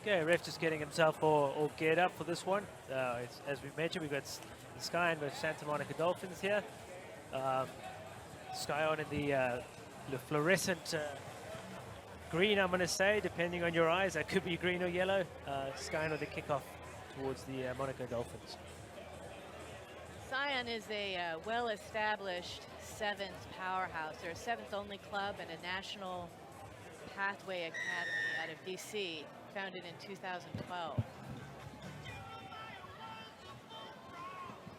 Okay, ref just getting himself all geared up for this one. As we mentioned, we've got Scion with Santa Monica Dolphins here. Scion in the fluorescent green, I'm going to say, depending on your eyes. That could be green or yellow. Scion with the kickoff towards the Monaco Dolphins. Scion is a well-established sevens powerhouse. They're a sevens only club and a national pathway academy out of DC, founded in 2012.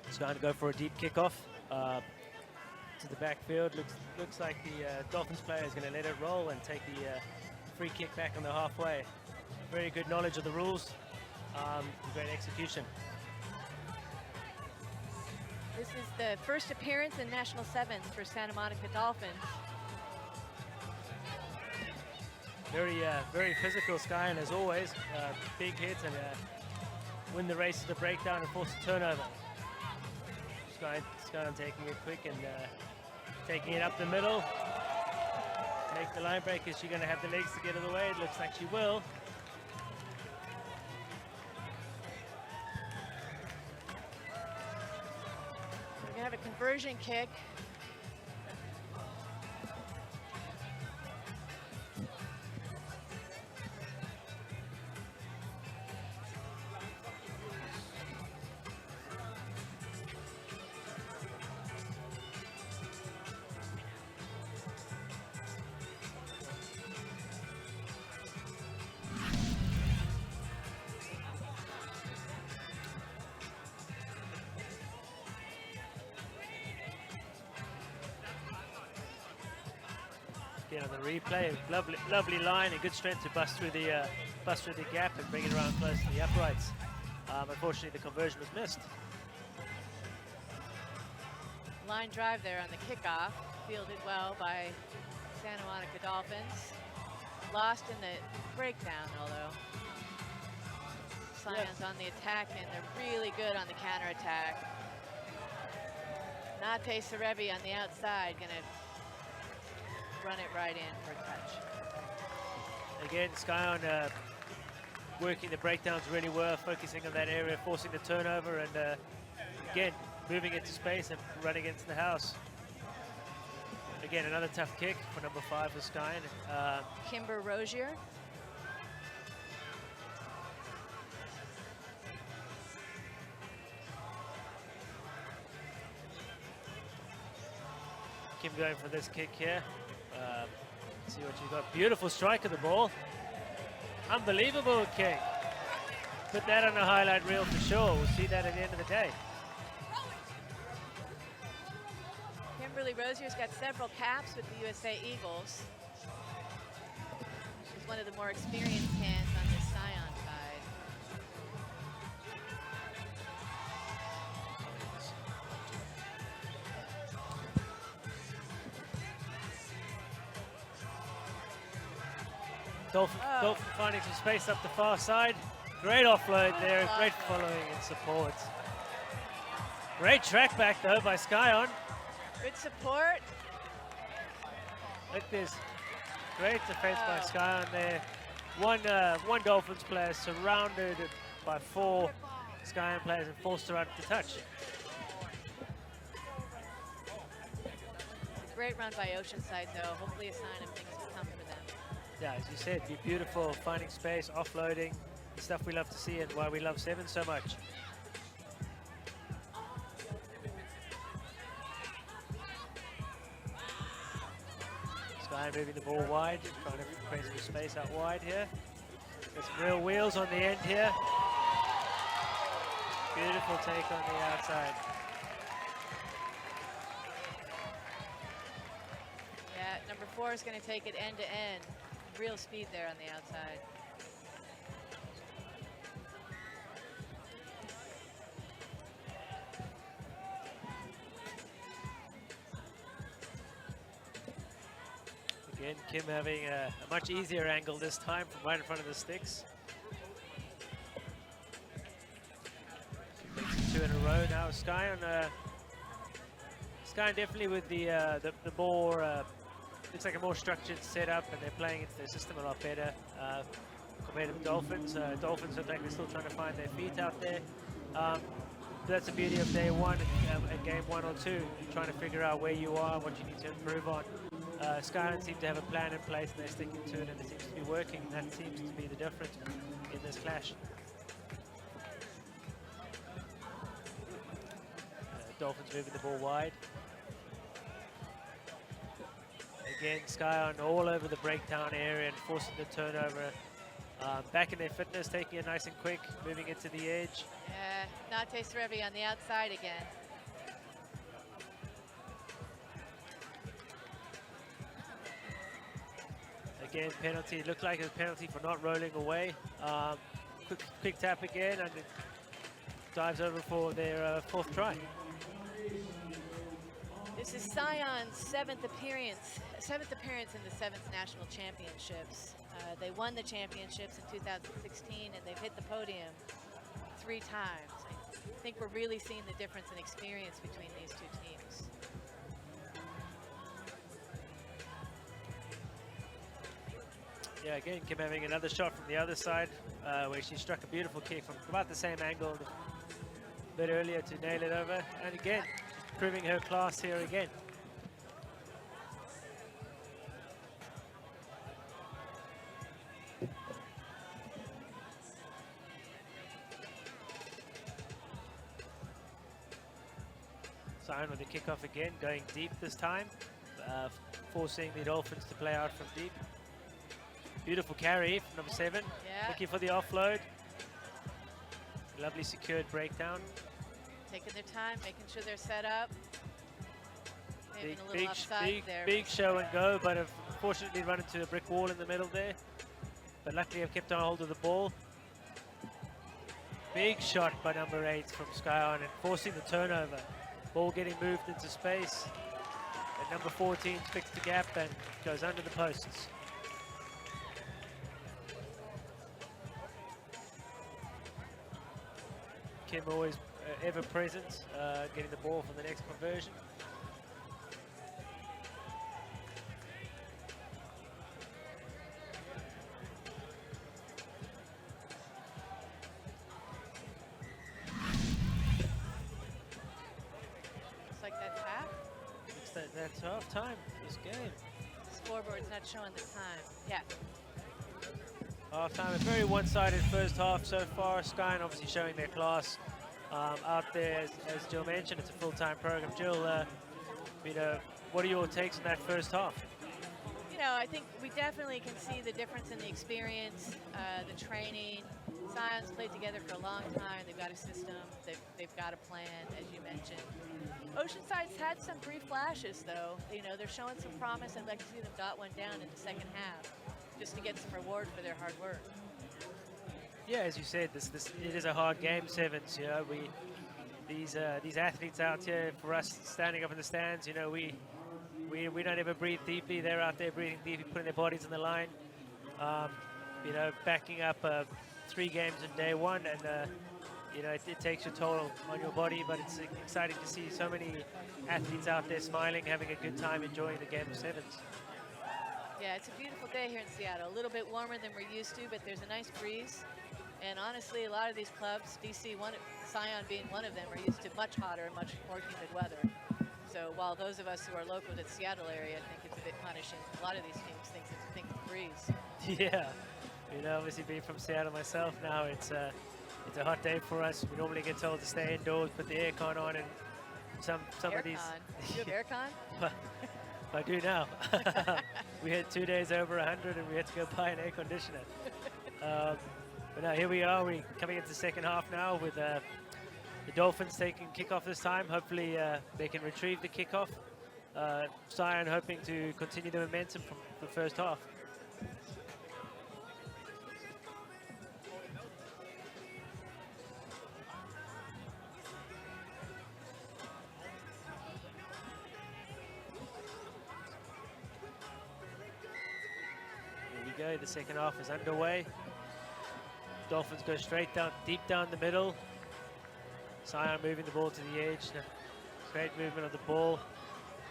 It's going to go for a deep kickoff to the backfield. Looks like the Dolphins player is going to let it roll and take the free kick back on the halfway. Very good knowledge of the rules, great execution. This is the first appearance in National Sevens for Santa Monica Dolphins. Very physical Scion as always. Big hits and win the race to the breakdown and force a turnover. Scion taking it quick and taking it up the middle. Make the line break. Is she going to have the legs to get out of the way? It looks like she will. We're going to have a conversion kick. On the replay, lovely line and good strength to bust through the gap and bring it around close to the uprights. Unfortunately, the conversion was missed. Line drive there on the kickoff, fielded well by Santa Monica Dolphins. Lost in the breakdown, although Scion's on the attack and they're really good on the counterattack. Nate Serebi on the outside, gonna run it right in for a touch. Again, Scion working the breakdowns really well, focusing on that area, forcing the turnover, and again, moving into space and running into the house. Again, another tough kick for number 5 for Scion. Kimber Rozier. Kim going for this kick here. See what you got. Beautiful strike of the ball. Unbelievable kick. Put that on the highlight reel for sure. We'll see that at the end of the day. Kimberly Rozier's got several caps with the USA Eagles. She's one of the more experienced hands on the Scion side. Dolphin finding some space up the far side. Great offload there, great following and support. Great track back though by Scion. Good support. Look at this. Great defense by Scion there. One Dolphins player surrounded by 4 Scion players and forced her out of the touch. Great run by Oceanside though. Hopefully a sign of things will come for them. Yeah, as you said, be beautiful, finding space, offloading, the stuff we love to see and why we love Sevens so much. Scion moving the ball wide, trying to create some space out wide here. Got some real wheels on the end here. Beautiful take on the outside. Yeah, number 4 is going to take it end to end. Real speed there on the outside. Again, Kim having a much easier angle this time from right in front of the sticks. 2 in a row now. Scion definitely with the more looks like a more structured setup, and they're playing into their system a lot better. compared to the Dolphins. Dolphins look like they're still trying to find their feet out there. That's the beauty of day one and game 1 or 2, trying to figure out where you are, what you need to improve on. Scion seem to have a plan in place and they're sticking to it, and it seems to be working. That seems to be the difference in this clash. Dolphins moving the ball wide. Again, Scion all over the breakdown area and forcing the turnover. Back in their fitness, taking it nice and quick, moving it to the edge. Yeah, Nate Srevi on the outside again. Again, penalty. It looked like a penalty for not rolling away. Quick tap again, and it dives over for their 4th try. This is Scion's 7th appearance in the 7th National Championships. They won the championships in 2016, and they've hit the podium 3 times. I think we're really seeing the difference in experience between these 2 teams. Yeah, again, Kim having another shot from the other side, where she struck a beautiful kick from about the same angle a bit earlier to nail it over. And again, proving her class here again. Scion with the kickoff again, going deep this time, forcing the Dolphins to play out from deep. Beautiful carry from number 7, looking for the offload. Lovely secured breakdown. Taking their time, making sure they're set up. Maybe a little offside there. Big show and go, but have unfortunately run into a brick wall in the middle there. But luckily have kept on hold of the ball. Big shot by number 8 from Scion and forcing the turnover. Ball getting moved into space. And number 14 picks the gap and goes under the posts. Kim always ever present, getting the ball for the next conversion. Looks like that's half. That's half time this game. Scoreboard's not showing the time. Yeah. Half time, a very one-sided first half so far. Scion obviously showing their class out there, as Jill mentioned. It's a full-time program. Jill, you know, what are your takes on that first half? You know, I think we definitely can see the difference in the experience, the training. Scion's played together for a long time. They've got a system. They've got a plan, as you mentioned. Oceanside's had some brief flashes, though. You know, they're showing some promise. I'd like to see them dot one down in the second half, just to get some reward for their hard work. Yeah, as you said, it is a hard game, Sevens. You know, these athletes out here, for us standing up in the stands, you know, we don't ever breathe deeply. They're out there breathing deeply, putting their bodies on the line. You know, backing up 3 games in day 1, and you know, it takes a toll on your body. But it's exciting to see so many athletes out there smiling, having a good time, enjoying the game of sevens. Yeah, it's a beautiful day here in Seattle. A little bit warmer than we're used to, but there's a nice breeze. And honestly, a lot of these clubs, DC, Scion being one of them, are used to much hotter and much more humid weather. So while those of us who are local to the Seattle area think it's a bit punishing, a lot of these teams think it's a breeze. Yeah, you know, obviously being from Seattle myself now, it's a hot day for us. We normally get told to stay indoors, put the aircon on, and some of these. You have aircon? I do now. We had 2 days over 100 and we had to go buy an air conditioner. But now here we are, we're coming into the second half now with the Dolphins taking kickoff this time. Hopefully they can retrieve the kickoff. Scion hoping to continue the momentum from the first half. Go. The second half is underway. Dolphins go straight down, deep down the middle. Scion moving the ball to the edge. Great movement of the ball.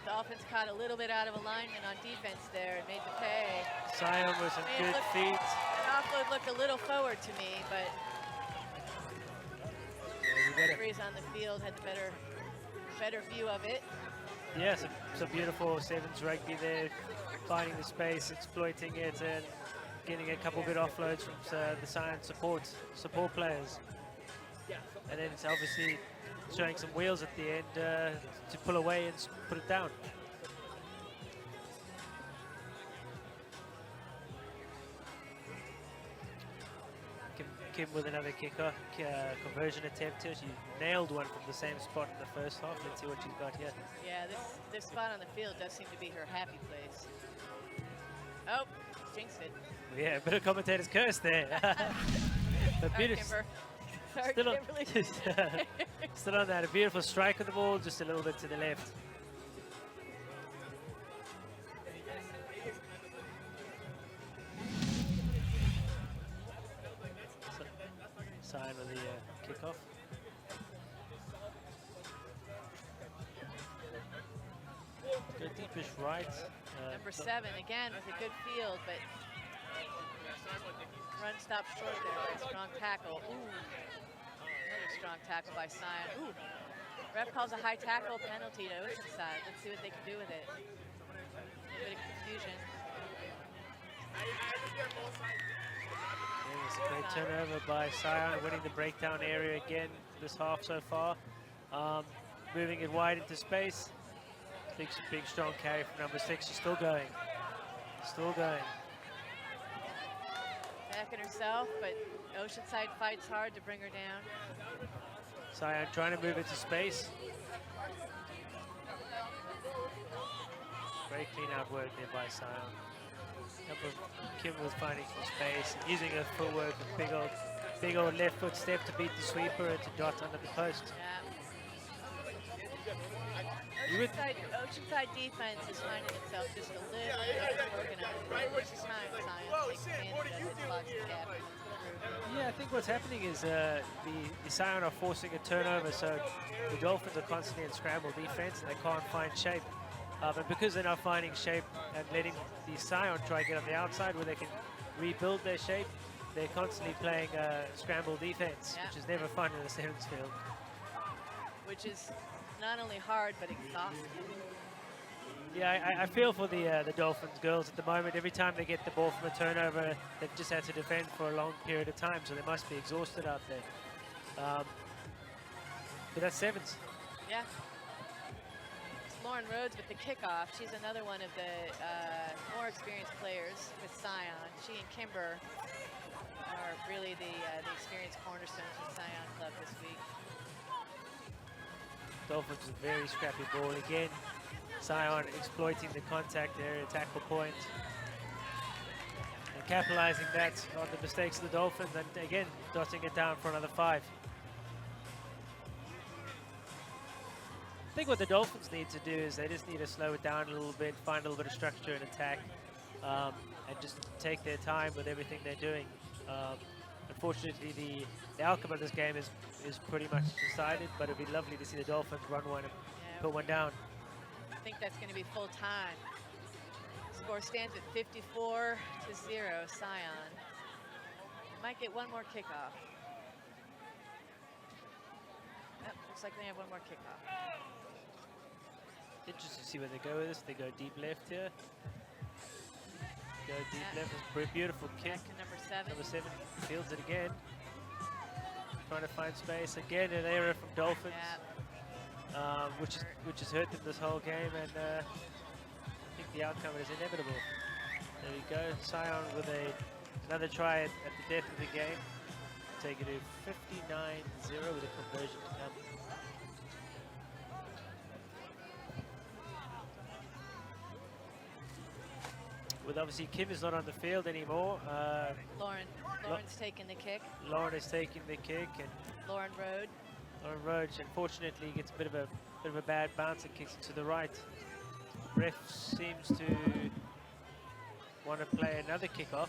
Dolphins caught a little bit out of alignment on defense there and made the pay. Scion with some good feet. An offload Both look a little forward to me, but referees on the field had the better view of it. Yeah, some beautiful sevens rugby there, finding the space, exploiting it, and getting a couple good offloads from the Scion support players. And then it's obviously showing some wheels at the end to pull away and put it down. Kim with another kicker, conversion attempt here. She nailed one from the same spot in the first half. Let's see what she's got here. Yeah, this spot on the field does seem to be her happy place. Oh, jinxed it. Yeah, a bit of commentator's curse there. But beautiful. Sorry, Still on, Kimberly. still on that. A beautiful strike of the ball, just a little bit to the left. Scion with the kickoff. Go deepish right. Number 7, again, with a good field, but run stopped short there by a strong tackle. Ooh, another strong tackle by Scion. Ooh, ref calls a high tackle penalty to Oceanside. Let's see what they can do with it. A bit of confusion. It's a great turnover by Scion, winning the breakdown area again this half so far. Moving it wide into space. Big strong carry from number 6. She's still going. Still going. Backing herself, but Oceanside fights hard to bring her down. Scion trying to move it to space. Great clean out work there by Scion. Kim was finding some space, using her footwork, a big old left foot step to beat the sweeper and to dot under the post. Yeah. Oceanside defense is finding itself just a little bit organized. This is time Scion takes advantage of it, clogs the gap. Yeah, I think what's happening is the Scion are forcing a turnover, so the Dolphins are constantly in scramble defense and they can't find shape. And because they're not finding shape and letting the Scion try and get on the outside where they can rebuild their shape, they're constantly playing scramble defense, yeah, which is never fun in the sevens field. Which is not only hard, but exhausting. Yeah, I feel for the Dolphins girls at the moment. Every time they get the ball from a turnover, they've just had to defend for a long period of time, so they must be exhausted out there. But that's sevens. Yeah. It's Lauren Rhodes with the kickoff. She's another one of the more experienced players with Scion. She and Kimber are really the experienced cornerstones of Scion Club this week. Dolphins with a very scrappy ball again. Scion exploiting the contact area, tackle point. And capitalizing that on the mistakes of the Dolphins and again, dotting it down for another 5. I think what the Dolphins need to do is they just need to slow it down a little bit, find a little bit of structure and attack, and just take their time with everything they're doing. Unfortunately, the outcome of this game is pretty much decided, but it'd be lovely to see the Dolphins run one and put one down. I think that's going to be full time. Score stands at 54-0, Scion. Might get one more kickoff. Yep, looks like they have one more kickoff. Interesting to see where they go with this. They go deep left here. Go deep left. It's a beautiful kick. Back to number 7. Number 7 fields it again. Trying to find space again. An error from Dolphins, which has hurt them this whole game, and I think the outcome is inevitable. There we go. Scion with another try at the death of the game. Take it to 59-0 with a conversion to come. With obviously Kim is not on the field anymore. Lauren's taking the kick. Lauren is taking the kick, and Lauren Rhodes unfortunately gets a bit of a bad bounce and kicks it to the right. Ref seems to want to play another kickoff.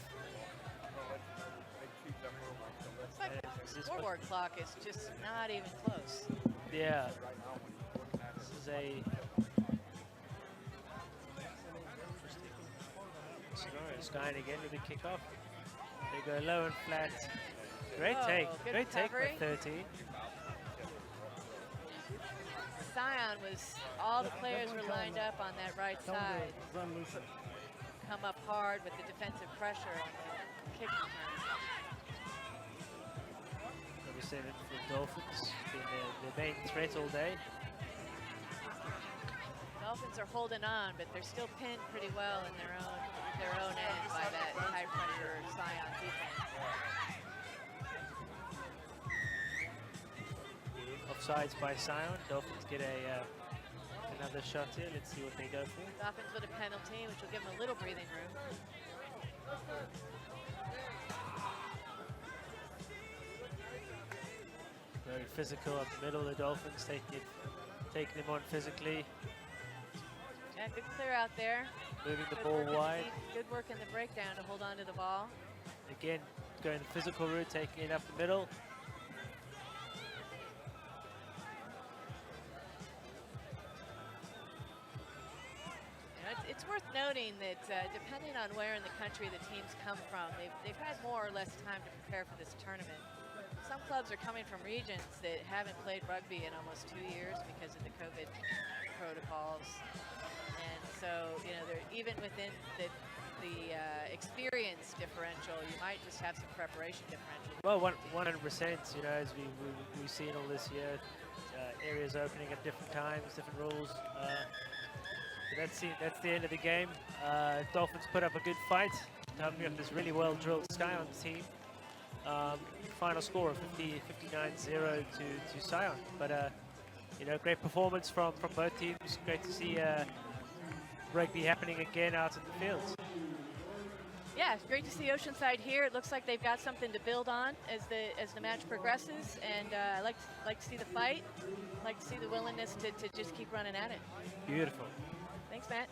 Looks like the scoreboard clock is just not even close. Yeah. This is a Scion again with a kickoff. They go low and flat. Great take. Good Great take by recovery. 30. Scion was, all the players were lined up on that right side. Come up hard with the defensive pressure on the kick return. Number 7 for Dolphins, been the main threat all day. Dolphins are holding on, but they're still pinned pretty well in their own end by that high pressure Scion defense. Offsides by Scion. Dolphins get another shot here. Let's see what they go for. Dolphins with a penalty, which will give them a little breathing room. Very physical up the middle. The Dolphins taking them on physically. Yeah, good clear out there. Moving the Good ball work in the wide. deep- Good work in the breakdown to hold on to the ball. Again, going the physical route, taking it up the middle. It's worth noting that depending on where in the country the teams come from, they've had more or less time to prepare for this tournament. Some clubs are coming from regions that haven't played rugby in almost 2 years because of the COVID protocols. And so, you know, they're even within the experience differential, you might just have some preparation differential. Well, 100%, you know, as we've seen all this year, areas opening at different times, different rules. But that's the end of the game. Dolphins put up a good fight, coming up this really well-drilled Scion team. Final score of 59-0 to Scion. But you know, great performance from both teams. Great to see rugby happening again out in the fields. Yeah, it's great to see Oceanside here. It looks like they've got something to build on as the match progresses, and I like to see the fight. Like to see the willingness to just keep running at it. Beautiful. Thanks, Matt.